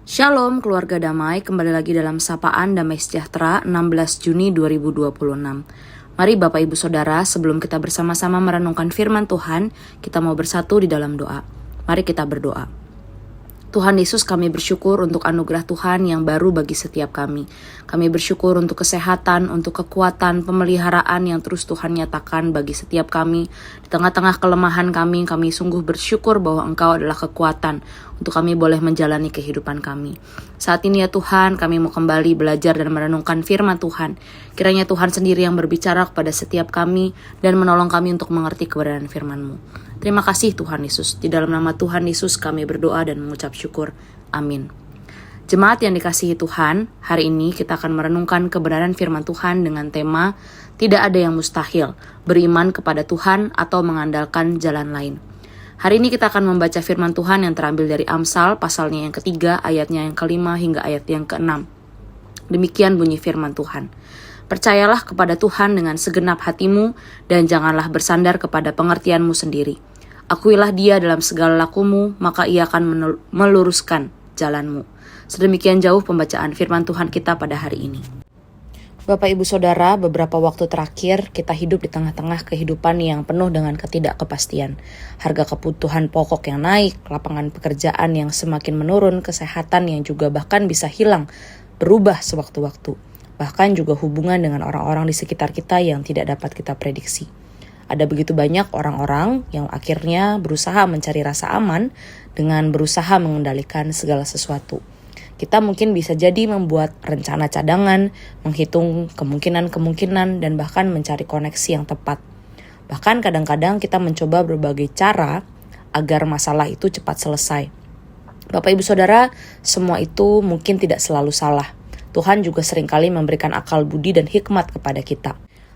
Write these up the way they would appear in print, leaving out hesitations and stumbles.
Shalom keluarga damai, kembali lagi dalam Sapaan Damai Sejahtera 16 Juni 2026. Mari Bapak Ibu Saudara, sebelum kita bersama-sama merenungkan firman Tuhan, kita mau bersatu di dalam doa. Mari kita berdoa. Tuhan Yesus, kami bersyukur untuk anugerah Tuhan yang baru bagi setiap kami. Kami bersyukur untuk kesehatan, untuk kekuatan, pemeliharaan yang terus Tuhan nyatakan bagi setiap kami. Di tengah-tengah kelemahan kami sungguh bersyukur bahwa Engkau adalah kekuatan untuk kami boleh menjalani kehidupan kami. Saat ini ya Tuhan, kami mau kembali belajar dan merenungkan firman Tuhan. Kiranya Tuhan sendiri yang berbicara kepada setiap kami dan menolong kami untuk mengerti kebenaran firman-Mu. Terima kasih Tuhan Yesus. Di dalam nama Tuhan Yesus kami berdoa dan mengucap syukur. Amin. Jemaat yang dikasihi Tuhan, hari ini kita akan merenungkan kebenaran firman Tuhan dengan tema Tidak ada yang mustahil, beriman kepada Tuhan atau mengandalkan jalan lain. Hari ini kita akan membaca firman Tuhan yang terambil dari Amsal, pasalnya yang ketiga, ayatnya yang kelima hingga ayat yang keenam. Demikian bunyi firman Tuhan. Percayalah kepada Tuhan dengan segenap hatimu dan janganlah bersandar kepada pengertianmu sendiri. Akuilah Dia dalam segala lakumu, maka Ia akan meluruskan jalanmu. Sedemikian jauh pembacaan firman Tuhan kita pada hari ini. Bapak Ibu Saudara, beberapa waktu terakhir kita hidup di tengah-tengah kehidupan yang penuh dengan ketidakkepastian. Harga kebutuhan pokok yang naik, lapangan pekerjaan yang semakin menurun, kesehatan yang juga bahkan bisa hilang, berubah sewaktu-waktu. Bahkan juga hubungan dengan orang-orang di sekitar kita yang tidak dapat kita prediksi. Ada begitu banyak orang-orang yang akhirnya berusaha mencari rasa aman dengan berusaha mengendalikan segala sesuatu. Kita mungkin bisa jadi membuat rencana cadangan, menghitung kemungkinan-kemungkinan, dan bahkan mencari koneksi yang tepat. Bahkan kadang-kadang kita mencoba berbagai cara agar masalah itu cepat selesai. Bapak Ibu Saudara, semua itu mungkin tidak selalu salah. Tuhan juga seringkali memberikan akal budi dan hikmat kepada kita.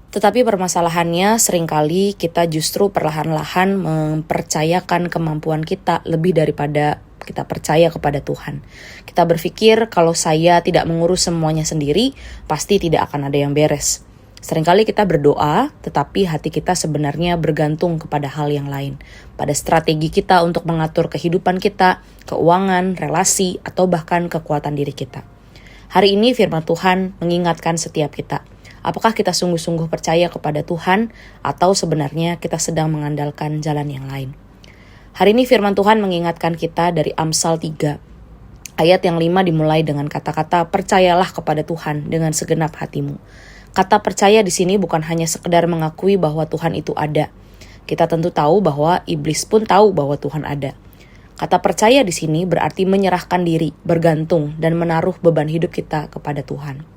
Tetapi permasalahannya seringkali kita justru perlahan-lahan mempercayakan kemampuan kita lebih daripada kita percaya kepada Tuhan. Kita berpikir kalau saya tidak mengurus semuanya sendiri, pasti tidak akan ada yang beres. Seringkali kita berdoa, tetapi hati kita sebenarnya bergantung kepada hal yang lain. Pada strategi kita untuk mengatur kehidupan kita, keuangan, relasi, atau bahkan kekuatan diri kita. Hari ini firman Tuhan mengingatkan setiap kita. Apakah kita sungguh-sungguh percaya kepada Tuhan atau sebenarnya kita sedang mengandalkan jalan yang lain? Hari ini firman Tuhan mengingatkan kita dari Amsal 3. Ayat yang 5 dimulai dengan kata-kata percayalah kepada Tuhan dengan segenap hatimu. Kata percaya di sini bukan hanya sekedar mengakui bahwa Tuhan itu ada. Kita tentu tahu bahwa iblis pun tahu bahwa Tuhan ada. Kata percaya di sini berarti menyerahkan diri, bergantung, dan menaruh beban hidup kita kepada Tuhan.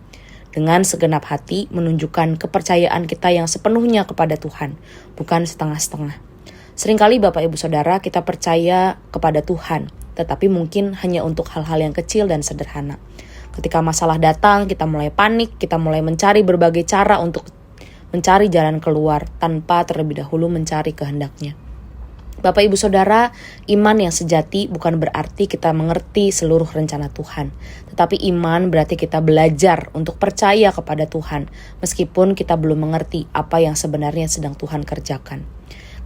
Dengan segenap hati menunjukkan kepercayaan kita yang sepenuhnya kepada Tuhan, bukan setengah-setengah. Seringkali Bapak Ibu Saudara kita percaya kepada Tuhan, tetapi mungkin hanya untuk hal-hal yang kecil dan sederhana. Ketika masalah datang, kita mulai panik, kita mulai mencari berbagai cara untuk mencari jalan keluar tanpa terlebih dahulu mencari kehendaknya. Bapak Ibu Saudara, iman yang sejati bukan berarti kita mengerti seluruh rencana Tuhan. Tetapi iman berarti kita belajar untuk percaya kepada Tuhan, meskipun kita belum mengerti apa yang sebenarnya sedang Tuhan kerjakan.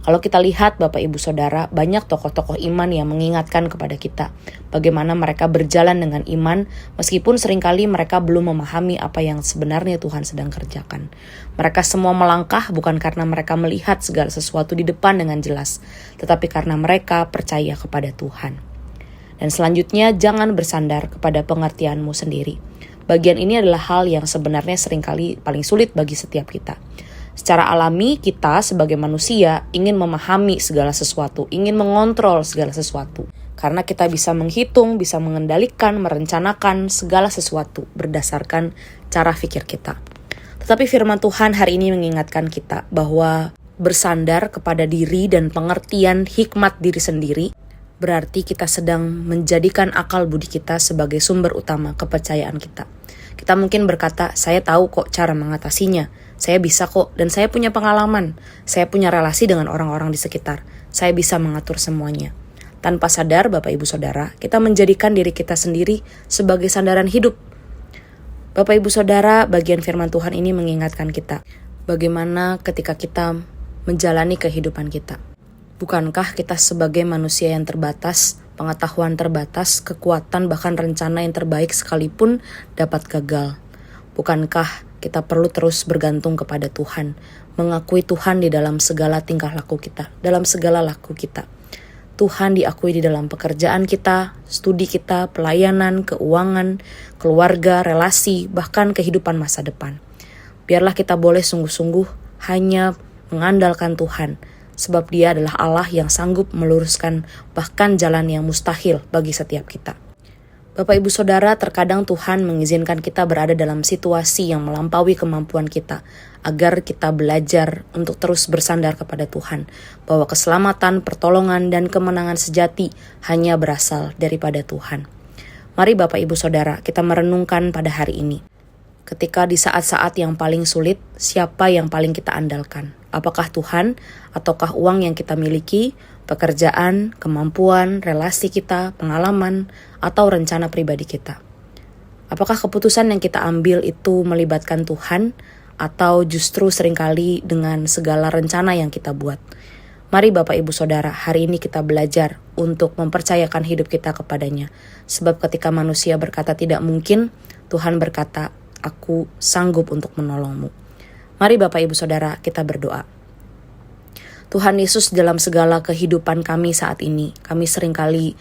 Kalau kita lihat Bapak Ibu Saudara, banyak tokoh-tokoh iman yang mengingatkan kepada kita bagaimana mereka berjalan dengan iman meskipun seringkali mereka belum memahami apa yang sebenarnya Tuhan sedang kerjakan. Mereka semua melangkah bukan karena mereka melihat segala sesuatu di depan dengan jelas, tetapi karena mereka percaya kepada Tuhan. Dan selanjutnya, jangan bersandar kepada pengertianmu sendiri. Bagian ini adalah hal yang sebenarnya seringkali paling sulit bagi setiap kita. Secara alami kita sebagai manusia ingin memahami segala sesuatu, ingin mengontrol segala sesuatu. Karena kita bisa menghitung, bisa mengendalikan, merencanakan segala sesuatu berdasarkan cara pikir kita. Tetapi firman Tuhan hari ini mengingatkan kita bahwa bersandar kepada diri dan pengertian hikmat diri sendiri berarti kita sedang menjadikan akal budi kita sebagai sumber utama kepercayaan kita. Kita mungkin berkata, saya tahu kok cara mengatasinya. Saya bisa kok, dan saya punya pengalaman. Saya punya relasi dengan orang-orang di sekitar. Saya bisa mengatur semuanya. Tanpa sadar, Bapak Ibu Saudara, kita menjadikan diri kita sendiri sebagai sandaran hidup. Bapak Ibu Saudara, bagian firman Tuhan ini mengingatkan kita. Bagaimana ketika kita menjalani kehidupan kita. Bukankah kita sebagai manusia yang terbatas pengetahuan terbatas, kekuatan, bahkan rencana yang terbaik sekalipun dapat gagal. Bukankah kita perlu terus bergantung kepada Tuhan, mengakui Tuhan di dalam segala tingkah laku kita, dalam segala laku kita. Tuhan diakui di dalam pekerjaan kita, studi kita, pelayanan, keuangan, keluarga, relasi, bahkan kehidupan masa depan. Biarlah kita boleh sungguh-sungguh hanya mengandalkan Tuhan, sebab Dia adalah Allah yang sanggup meluruskan bahkan jalan yang mustahil bagi setiap kita. Bapak Ibu Saudara, terkadang Tuhan mengizinkan kita berada dalam situasi yang melampaui kemampuan kita, agar kita belajar untuk terus bersandar kepada Tuhan, bahwa keselamatan, pertolongan, dan kemenangan sejati hanya berasal daripada Tuhan. Mari Bapak Ibu Saudara, kita merenungkan pada hari ini. Ketika di saat-saat yang paling sulit, siapa yang paling kita andalkan? Apakah Tuhan, ataukah uang yang kita miliki, pekerjaan, kemampuan, relasi kita, pengalaman, atau rencana pribadi kita? Apakah keputusan yang kita ambil itu melibatkan Tuhan, atau justru seringkali dengan segala rencana yang kita buat? Mari Bapak Ibu Saudara, hari ini kita belajar untuk mempercayakan hidup kita kepadanya. Sebab ketika manusia berkata tidak mungkin, Tuhan berkata, aku sanggup untuk menolongmu. Mari Bapak Ibu Saudara, kita berdoa. Tuhan Yesus, dalam segala kehidupan kami saat ini, kami seringkali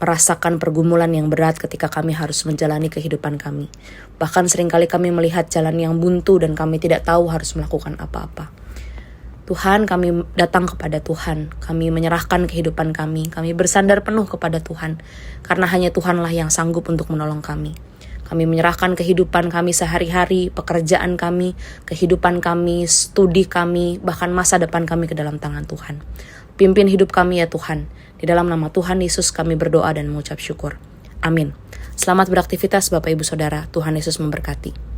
merasakan pergumulan yang berat ketika kami harus menjalani kehidupan kami. Bahkan seringkali kami melihat jalan yang buntu dan kami tidak tahu harus melakukan apa-apa. Tuhan, kami datang kepada Tuhan, kami menyerahkan kehidupan kami bersandar penuh kepada Tuhan, karena hanya Tuhanlah yang sanggup untuk menolong kami. Kami menyerahkan kehidupan kami sehari-hari, pekerjaan kami, kehidupan kami, studi kami, bahkan masa depan kami ke dalam tangan Tuhan. Pimpin hidup kami ya Tuhan. Di dalam nama Tuhan Yesus kami berdoa dan mengucap syukur. Amin. Selamat beraktivitas Bapak Ibu Saudara. Tuhan Yesus memberkati.